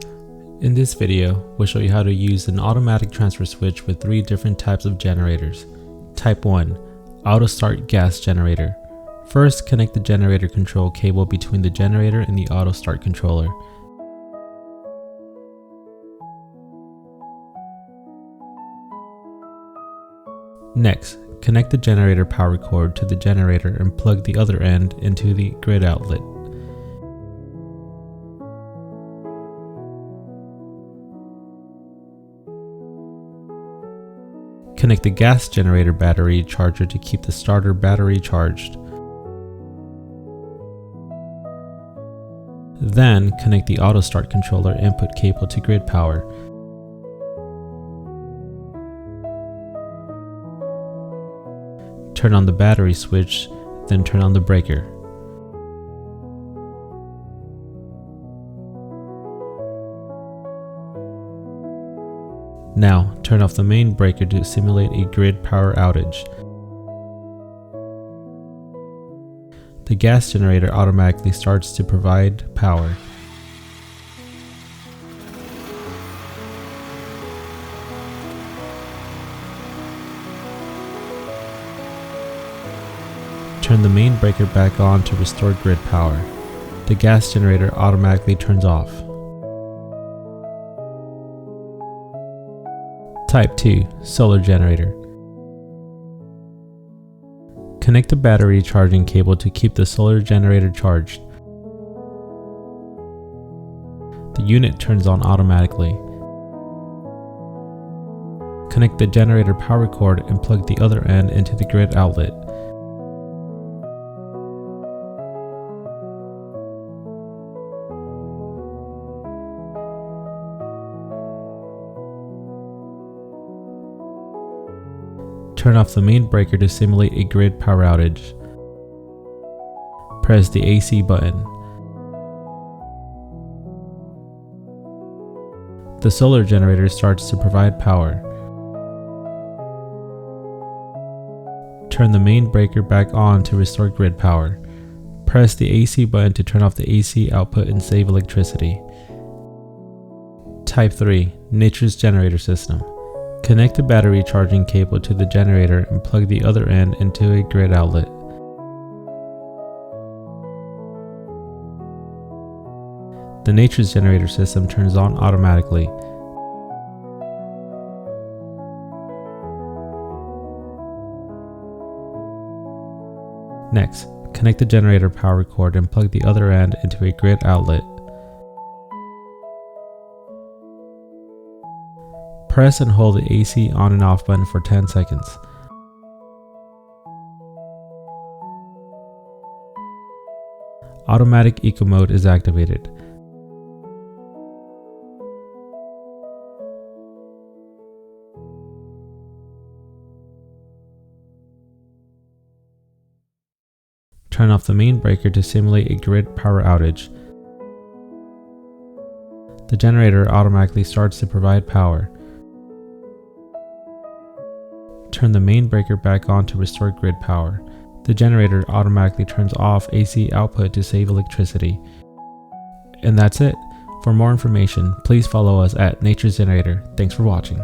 In this video, we'll show you how to use an automatic transfer switch with 3 different types of generators. Type 1. Auto start gas generator. First, connect the generator control cable between the generator and the auto start controller. Next, connect the generator power cord to the generator and plug the other end into the grid outlet. Connect the gas generator battery charger to keep the starter battery charged. Then, connect the auto start controller input cable to grid power. Turn on the battery switch, then turn on the breaker. Now, turn off the main breaker to simulate a grid power outage. The gas generator automatically starts to provide power. Turn the main breaker back on to restore grid power. The gas generator automatically turns off. Type 2. Solar generator. Connect the battery charging cable to keep the solar generator charged. The unit turns on automatically. Connect the generator power cord and plug the other end into the grid outlet. Turn off the main breaker to simulate a grid power outage. Press the AC button. The solar generator starts to provide power. Turn the main breaker back on to restore grid power. Press the AC button to turn off the AC output and save electricity. Type 3. Nature's generator system. Connect the battery charging cable to the generator and plug the other end into a grid outlet. The Nature's generator system turns on automatically. Next, connect the generator power cord and plug the other end into a grid outlet. Press and hold the AC on and off button for 10 seconds. Automatic Eco Mode is activated. Turn off the main breaker to simulate a grid power outage. The generator automatically starts to provide power. Turn the main breaker back on to restore grid power. The generator automatically turns off AC output to save electricity. And that's it. For more information, please follow us at Nature's Generator. Thanks for watching.